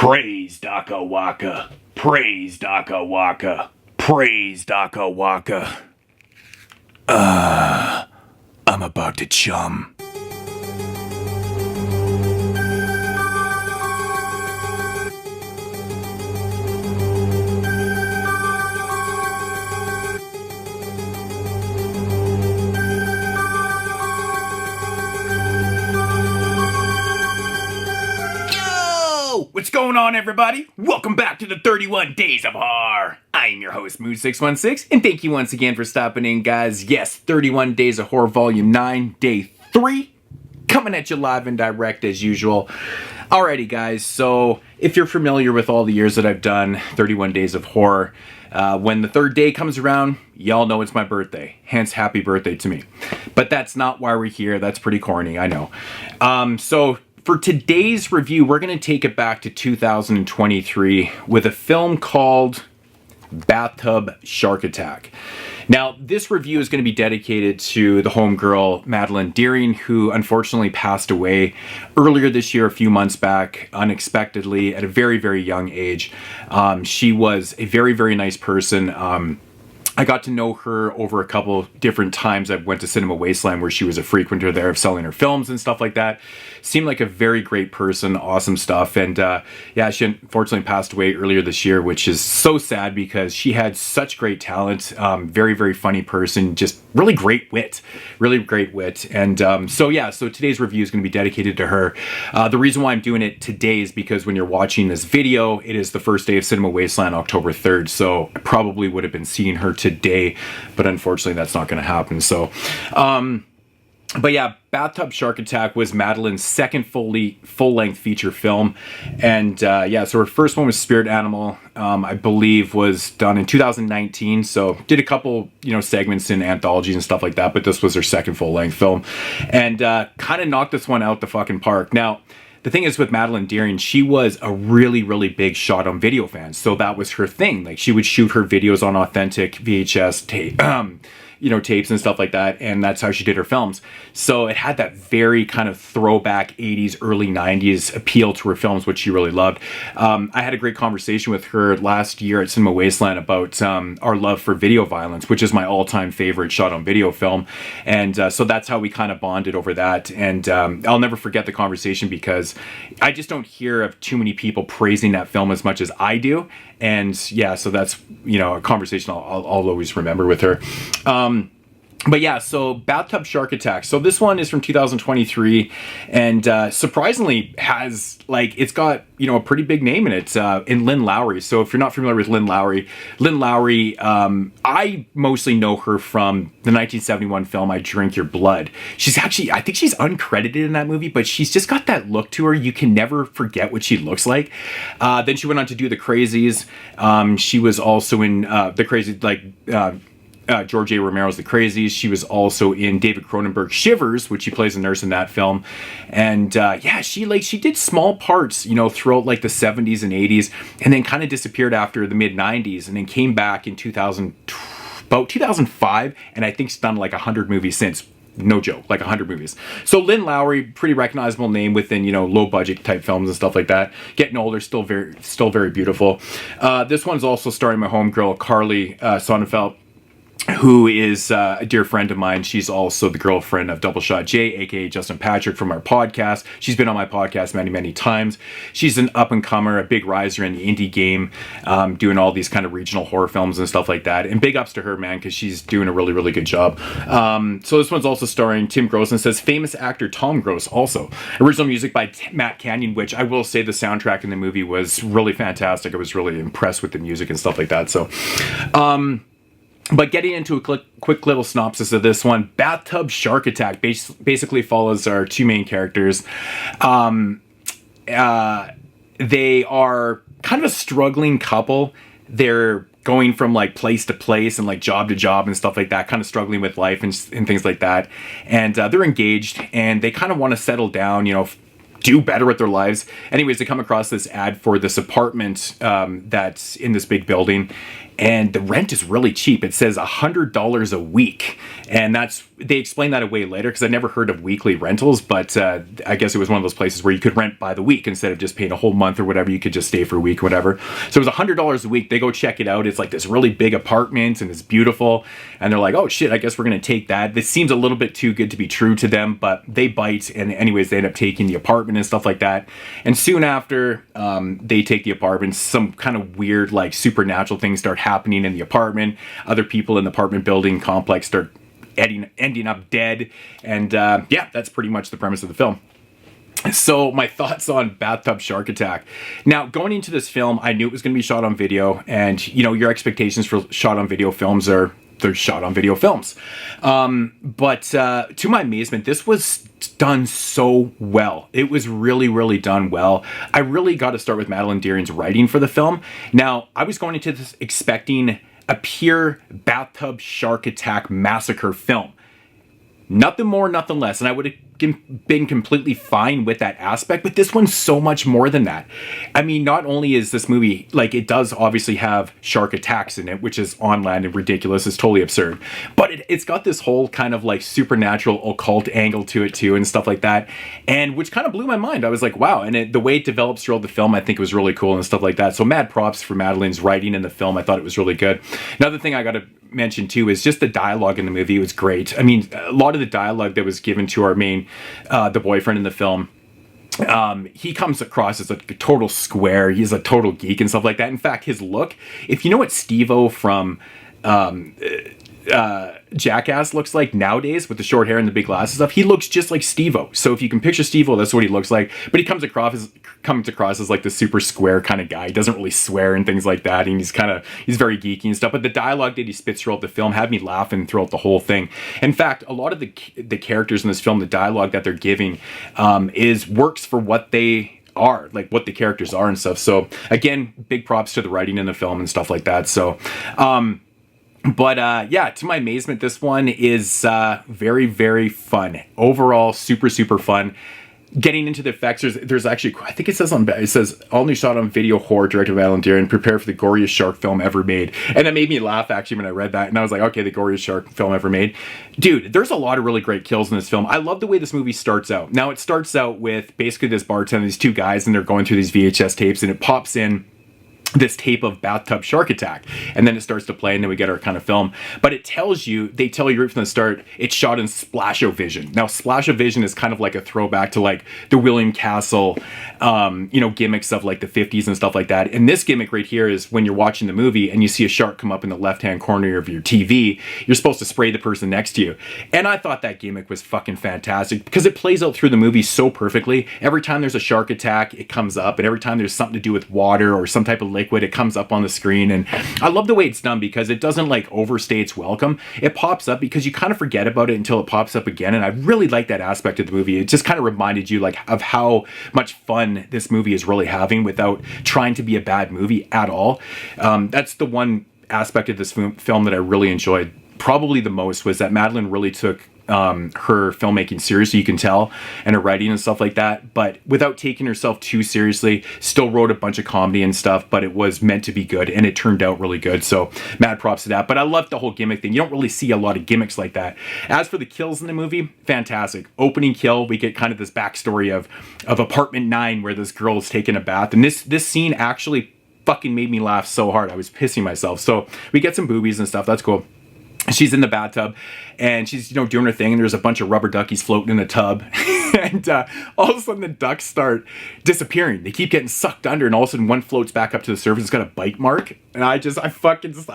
Praise Daka Waka. Praise Daka Waka. Praise Daka Waka. I'm about to chum. What's going on, everybody? Welcome back to the 31 Days of Horror. I am your host, Mood616, and thank you once again for stopping in, guys. Yes, 31 Days of Horror Volume 9, Day 3, coming at you live and direct as usual. Alrighty, guys, so if you're familiar with all the years that I've done 31 Days of Horror, when the third day comes around, y'all know it's my birthday. Hence, happy birthday to me. But that's not why we're here. That's pretty corny, I know. So for today's review, we're going to take it back to 2023 with a film called Bathtub Shark Attack. Now, this review is going to be dedicated to the homegirl, Madeleine Deering, who unfortunately passed away earlier this year, a few months back, unexpectedly, at a very, very young age. She was a very, very nice person. I got to know her over a couple different times. I went to Cinema Wasteland where she was a frequenter there of selling her films and stuff like that. Seemed like a very great person, awesome stuff. And yeah, she unfortunately passed away earlier this year, which is so sad because she had such great talent. Very, very funny person, just really great wit. And so yeah, so today's review is going to be dedicated to her. The reason why I'm doing it today is because when you're watching this video, it is the first day of Cinema Wasteland, October 3rd. So I probably would have been seeing her today, but unfortunately that's not going to happen. So but yeah, Bathtub Shark Attack was Madeleine's second full-length feature film. And yeah, so her first one was Spirit Animal, I believe was done in 2019. So did a couple, segments in anthologies and stuff like that, but this was her second full-length film. And kind of knocked this one out the fucking park. Now, the thing is with Madeleine Deering, she was a really, really big shot on video fan. So that was her thing. Like, she would shoot her videos on authentic VHS tape, tapes and stuff like that. And that's how she did her films. So it had that very kind of throwback 80s, early 90s appeal to her films, which she really loved. I had a great conversation with her last year at Cinema Wasteland about our love for video violence, which is my all-time favorite shot on video film. And so that's how we kind of bonded over that. And I'll never forget the conversation because I just don't hear of too many people praising that film as much as I do. And yeah, so that's, a conversation I'll always remember with her. But yeah, so Bathtub Shark Attack. So this one is from 2023 and surprisingly has, it's got, a pretty big name in it, in Lynn Lowry. So if you're not familiar with Lynn Lowry, I mostly know her from the 1971 film, I Drink Your Blood. She's actually, I think she's uncredited in that movie, but she's just got that look to her. You can never forget what she looks like. Then she went on to do The Crazies. She was also in The Crazies, George A. Romero's The Crazies. She was also in David Cronenberg's Shivers, which she plays a nurse in that film. And yeah, she did small parts, throughout the 70s and 80s, and then kind of disappeared after the mid 90s, and then came back in about 2005, and I think she's done 100 movies since. No joke, 100 movies. So Lynn Lowry, pretty recognizable name within, low budget type films and stuff like that. Getting older, still very beautiful. This one's also starring my homegirl, Carly Sonnenfeld, who is a dear friend of mine. She's also the girlfriend of Double Shot J, aka Justin Patrick from our podcast. She's been on my podcast many, many times. She's an up-and-comer, a big riser in the indie game, doing all these kind of regional horror films and stuff like that. And big ups to her, man, because she's doing a really, really good job. So this one's also starring Tim Gross, and says famous actor Tom Gross also. Original music by Matt Canyon, which I will say the soundtrack in the movie was really fantastic. I was really impressed with the music and stuff like that. So, but getting into a quick little synopsis of this one, Bathtub Shark Attack basically follows our two main characters. They are kind of a struggling couple. They're going from place to place and job to job and stuff like that, kind of struggling with life and things like that. And they're engaged and they kind of want to settle down, do better with their lives. Anyways, they come across this ad for this apartment that's in this big building, and the rent is really cheap. It says $100 a week, and they explain that away later, because I never heard of weekly rentals, but I guess it was one of those places where you could rent by the week instead of just paying a whole month or whatever. You could just stay for a week or whatever. So it was $100 a week. They go check it out. It's like this really big apartment, and it's beautiful, and they're like, oh shit, I guess we're gonna take that. This seems a little bit too good to be true to them, but they bite, and anyways, they end up taking the apartment and stuff like that. And soon after they take the apartment, some kind of weird like supernatural things start happening in the apartment. Other people in the apartment building complex start ending up dead, and yeah, that's pretty much the premise of the film. So my thoughts on Bathtub Shark Attack. Now, going into this film, I knew it was going to be shot on video, and you know, your expectations for shot on video films are they're shot on video films. But to my amazement, this was done so well. It was really, really done well. I really got to start with Madeline Dearing's writing for the film. Now, I was going into this expecting a pure Bathtub Shark Attack massacre film. Nothing more, nothing less. And I would have been completely fine with that aspect, but this one's so much more than that. I mean, not only is this movie, like, it does obviously have shark attacks in it, which is on land and ridiculous, it's totally absurd, but it's got this whole kind of like supernatural occult angle to it too and stuff like that, and which kind of blew my mind. I was like, wow. And the way it develops throughout the film, I think it was really cool and stuff like that. So mad props for Madeline's writing in the film. I thought it was really good. Another thing I got to mention too is just the dialogue in the movie. It was great. I mean, a lot of the dialogue that was given to our main the boyfriend in the film, he comes across as a total square. He's a total geek and stuff like that. In fact, his look, if you know what Steve-O from Jackass looks like nowadays with the short hair and the big glasses stuff, he looks just like Steve-O. So if you can picture Steve-O, that's what he looks like. But he comes across as like the super square kind of guy. He doesn't really swear and things like that, and he's very geeky and stuff. But the dialogue that he spits throughout the film had me laughing throughout the whole thing. In fact, a lot of the characters in this film, the dialogue that they're giving works for what they are, like what the characters are and stuff. So again, big props to the writing in the film and stuff like that. So but yeah, to my amazement, this one is very, very fun. Overall, super, super fun. Getting into the effects, there's actually, I think it says all new shot on video horror directed by Madeline Dearing, prepare for the goriest shark film ever made. And that made me laugh actually when I read that, and I was like, okay, the goriest shark film ever made. Dude, there's a lot of really great kills in this film. I love the way this movie starts out. Now, it starts out with basically this bartender, these two guys, and they're going through these VHS tapes, and it pops in this tape of Bathtub Shark Attack, and then it starts to play, and then we get our kind of film. But they tell you right from the start, it's shot in Splashovision. Now, Splashovision is kind of like a throwback to like the William Castle gimmicks of like the 50s and stuff like that. And this gimmick right here is when you're watching the movie and you see a shark come up in the left-hand corner of your TV, you're supposed to spray the person next to you. And I thought that gimmick was fucking fantastic because it plays out through the movie so perfectly. Every time there's a shark attack, it comes up, and every time there's something to do with water or some type of liquid, it comes up on the screen. And I love the way it's done because it doesn't like overstay its welcome. It pops up because you kind of forget about it until it pops up again. And I really like that aspect of the movie. It just kind of reminded you like of how much fun this movie is really having without trying to be a bad movie at all. That's the one aspect of this film that I really enjoyed probably the most, was that Madeline really took her filmmaking seriously, you can tell, and her writing and stuff like that, but without taking herself too seriously. Still wrote a bunch of comedy and stuff, but it was meant to be good, and it turned out really good. So mad props to that. But I love the whole gimmick thing. You don't really see a lot of gimmicks like that. As for the kills in the movie, fantastic. Opening kill, we get kind of this backstory of apartment 9 where this girl is taking a bath, and this scene actually fucking made me laugh so hard I was pissing myself. So we get some boobies and stuff, that's cool. She's in the bathtub and she's, doing her thing, and there's a bunch of rubber duckies floating in the tub. And all of a sudden the ducks start disappearing. They keep getting sucked under, and all of a sudden one floats back up to the surface. It's got a bite mark. And I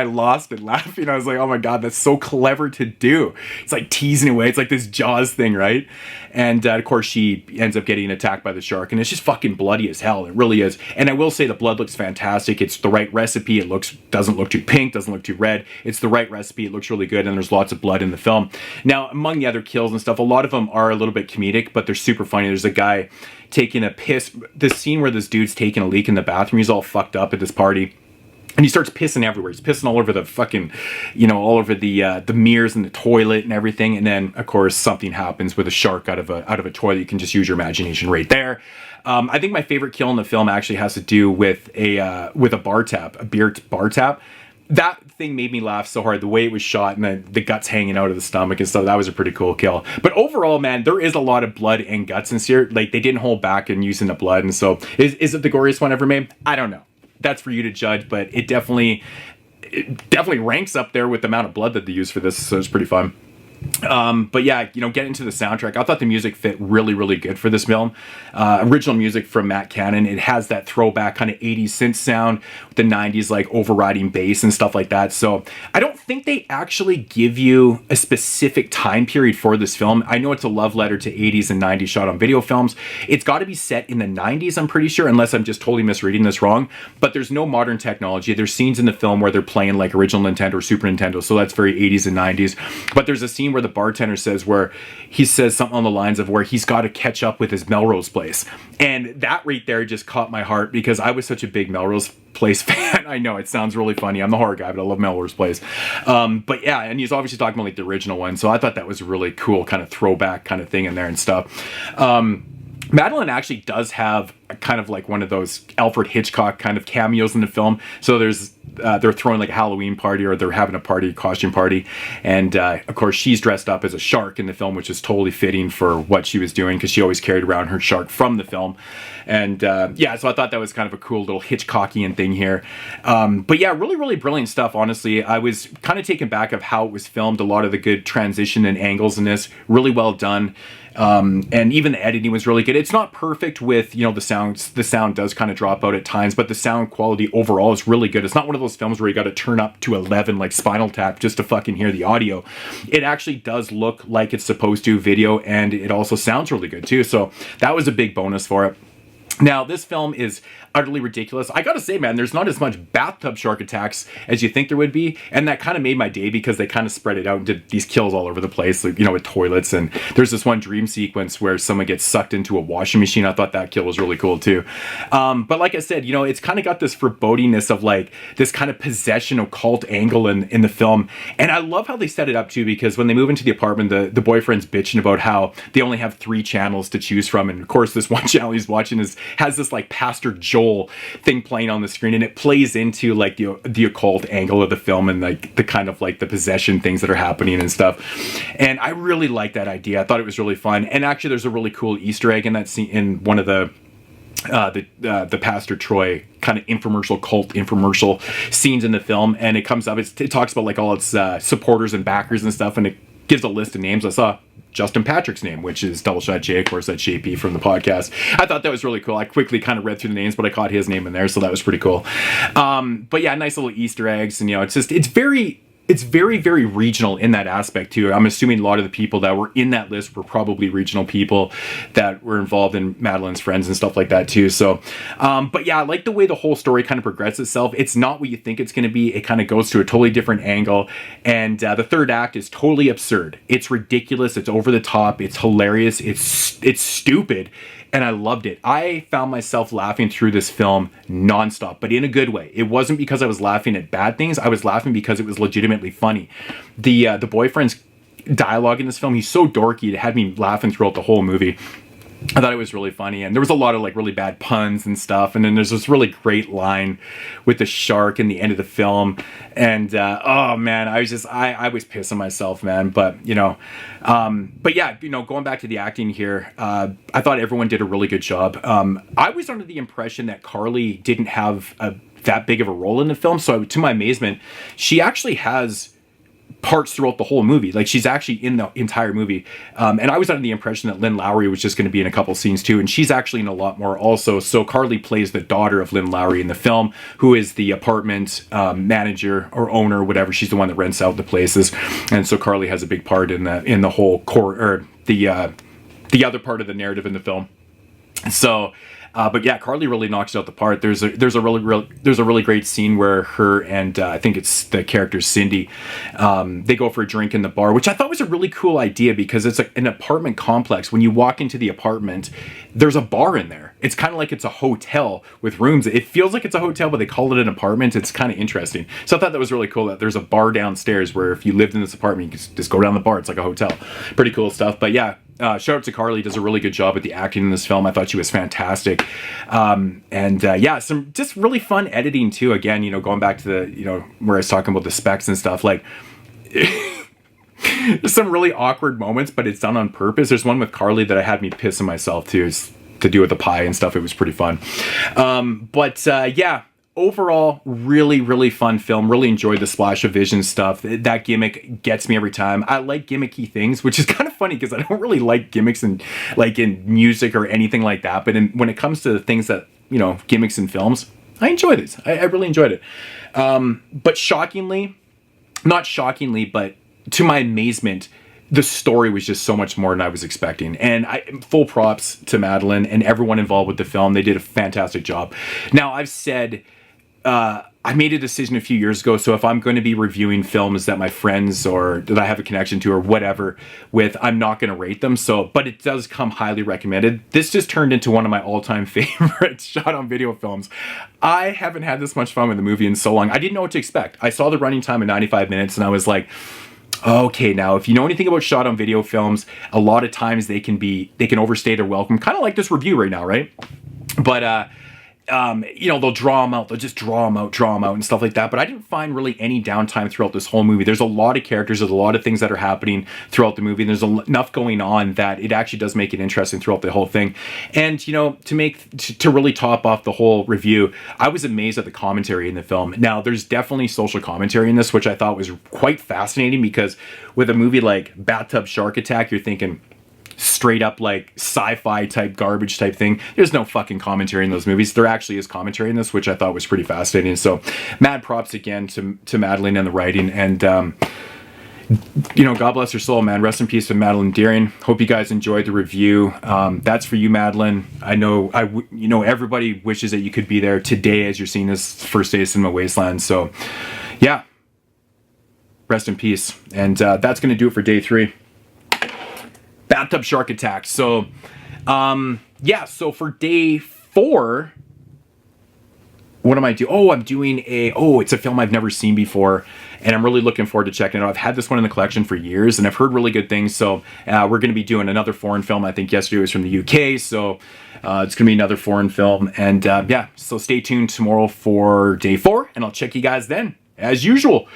lost it laughing. I was like, oh my God, that's so clever to do. It's like teasing away. It's like this Jaws thing, right? And of course she ends up getting attacked by the shark, and it's just fucking bloody as hell. It really is. And I will say the blood looks fantastic. It's the right recipe. It doesn't look too pink, doesn't look too red. It's the right recipe. It looks really good, and there's lots of blood in the film. Now, among the other kills and stuff, a lot of them are a little bit comedic, but they're super funny. There's a guy taking a piss. This scene where this dude's taking a leak in the bathroom. He's all fucked up at this party. And he starts pissing everywhere. He's pissing all over the fucking, all over the mirrors and the toilet and everything. And then, of course, something happens with a shark out of a toilet. You can just use your imagination right there. I think my favorite kill in the film actually has to do with a bar tap, a beer bar tap. That thing made me laugh so hard. The way it was shot and the guts hanging out of the stomach and stuff. That was a pretty cool kill. But overall, man, there is a lot of blood and guts in here. Like, they didn't hold back in using the blood. And so, is it the goriest one ever made? I don't know. That's for you to judge, but it definitely ranks up there with the amount of blood that they use for this, so it's pretty fun. But yeah, get into the soundtrack. I thought the music fit really, really good for this film. Original music from Matt Cannon. It has that throwback kind of 80s synth sound with the 90s like overriding bass and stuff like that. So I don't think they actually give you a specific time period for this film. I know it's a love letter to 80s and 90s shot on video films. It's got to be set in the 90s, I'm pretty sure, unless I'm just totally misreading this wrong. But there's no modern technology. There's scenes in the film where they're playing like original Nintendo or Super Nintendo. So that's very 80s and 90s. But there's a scene where the bartender says something on the lines of where he's got to catch up with his Melrose Place. And that right there just caught my heart because I was such a big Melrose Place fan. I know it sounds really funny. I'm the horror guy, but I love Melrose Place. But yeah, and he's obviously talking about like the original one. So I thought that was a really cool kind of throwback kind of thing in there and stuff. Madeline actually does have a kind of like one of those Alfred Hitchcock kind of cameos in the film. So they're throwing like a Halloween party or they're having a party, costume party. And of course she's dressed up as a shark in the film, which is totally fitting for what she was doing because she always carried around her shark from the film. And yeah, so I thought that was kind of a cool little Hitchcockian thing here. But yeah, really, really brilliant stuff. Honestly, I was kind of taken back of how it was filmed. A lot of the good transition and angles in this, really well done. And even the editing was really good. It's not perfect with, the sound does kind of drop out at times, but the sound quality overall is really good. It's not one of those films where you got to turn up to 11 like Spinal Tap just to fucking hear the audio. It actually does look like it's supposed to video, and it also sounds really good too. So that was a big bonus for it. Now, this film is utterly ridiculous. I gotta say, man, there's not as much bathtub shark attacks as you think there would be, and that kind of made my day because they kind of spread it out and did these kills all over the place, like, with toilets. And there's this one dream sequence where someone gets sucked into a washing machine. I thought that kill was really cool too. But like I said, it's kind of got this forebodingness of like this kind of possession occult angle in the film, and I love how they set it up too, because when they move into the apartment, the boyfriend's bitching about how they only have 3 channels to choose from, and of course this one channel he's watching has this like Pastor Joel thing playing on the screen, and it plays into like the occult angle of the film and like the kind of like the possession things that are happening and stuff. And I really like that idea. I thought it was really fun. And actually there's a really cool Easter egg in that scene, in one of the Pastor Troy kind of cult infomercial scenes in the film, and it comes up, it talks about like all its supporters and backers and stuff, and it gives a list of names. I saw Justin Patrick's name, which is Double Shot J, of course, that's JP from the podcast. I thought that was really cool. I quickly kind of read through the names, but I caught his name in there, so that was pretty cool. But yeah, nice little Easter eggs, and it's very, very regional in that aspect too. I'm assuming a lot of the people that were in that list were probably regional people that were involved in Madeline's friends and stuff like that too. So, but yeah, I like the way the whole story kind of progresses itself. It's not what you think it's going to be. It kind of goes to a totally different angle. And the third act is totally absurd. It's ridiculous. It's over the top. It's hilarious. It's stupid. And I loved it. I found myself laughing through this film nonstop, but in a good way. It wasn't because I was laughing at bad things. I was laughing because it was legitimately funny. The boyfriend's dialogue in this film, he's so dorky. It had me laughing throughout the whole movie. I thought it was really funny, and there was a lot of like really bad puns and stuff, and then there's this really great line with the shark in the end of the film, and oh man, I was pissing myself, man. But but yeah, going back to the acting here, I thought everyone did a really good job. I was under the impression that Carly didn't have that big of a role in the film, so to my amazement, she actually has parts throughout the whole movie. Like, she's actually in the entire movie. And I was under the impression that Lynn Lowry was just going to be in a couple scenes too, and she's actually in a lot more also. So Carly plays the daughter of Lynn Lowry in the film, who is the apartment manager or owner, whatever. She's the one that rents out the places, and so Carly has a big part in the whole core, or the other part of the narrative in the film. So but yeah, Carly really knocks out the part. There's a really great scene where her and I think it's the character Cindy, they go for a drink in the bar, which I thought was a really cool idea because it's an apartment complex. When you walk into the apartment, there's a bar in there. it's kind of like it's a hotel with rooms. It feels like it's a hotel, but they call it an apartment. It's kind of interesting. So I thought that was really cool that there's a bar downstairs where if you lived in this apartment, you could just go down the bar. It's like a hotel. Pretty cool stuff. But yeah, shout out to Carly. Does a really good job with the acting in this film. I thought she was fantastic. Yeah, some just really fun editing too. Again, you know, going back to the, you know, where I was talking about the specs and stuff, like there's some really awkward moments, but it's done on purpose. There's one with Carly that I had me pissing myself too. It's to do with the pie and stuff. It was pretty fun. Yeah, overall, really, really fun film. Really enjoyed the Splash of Vision stuff. That gimmick gets me every time. I like gimmicky things, which is kind of funny because I don't really like gimmicks in music or anything like that. But when it comes to the things that, you know, gimmicks in films, I enjoy this. I really enjoyed it. But shockingly, not shockingly, but to my amazement, the story was just so much more than I was expecting. And full props to Madeline and everyone involved with the film. They did a fantastic job. Now, I've said, I made a decision a few years ago, so if I'm going to be reviewing films that my friends or that I have a connection to or whatever with, I'm not going to rate them. So, but it does come highly recommended. This just turned into one of my all-time favorite shot-on-video films. I haven't had this much fun with the movie in so long. I didn't know what to expect. I saw the running time of 95 minutes, and I was like, okay, now if you know anything about shot on video films, a lot of times they can overstay their welcome, kind of like this review right now, right? But you know, they'll draw them out, they'll just draw them out and stuff like that. But I didn't find really any downtime throughout this whole movie. There's a lot of characters, there's a lot of things that are happening throughout the movie, and there's enough going on that it actually does make it interesting throughout the whole thing. And, you know, to really top off the whole review, I was amazed at the commentary in the film. Now, there's definitely social commentary in this, which I thought was quite fascinating, because with a movie like Bathtub Shark Attack, you're thinking straight up like sci-fi type garbage type thing. There's no fucking commentary in those movies. There actually is commentary in this, which I thought was pretty fascinating. So mad props again to Madeline and the writing, and you know, God bless her soul, man. Rest in peace to Madeline Deering. Hope you guys enjoyed the review. That's for you, Madeline. I know you know, everybody wishes that you could be there today as you're seeing this first day of Cinema Wasteland. So yeah, rest in peace. And that's going to do it for day 3. Bathtub Shark Attack. So, yeah, so for day 4, what am I doing? Oh, I'm doing it's a film I've never seen before, and I'm really looking forward to checking it out. I've had this one in the collection for years, and I've heard really good things, so we're going to be doing another foreign film. I think yesterday was from the UK, so it's going to be another foreign film, and yeah, so stay tuned tomorrow for day 4, and I'll check you guys then, as usual.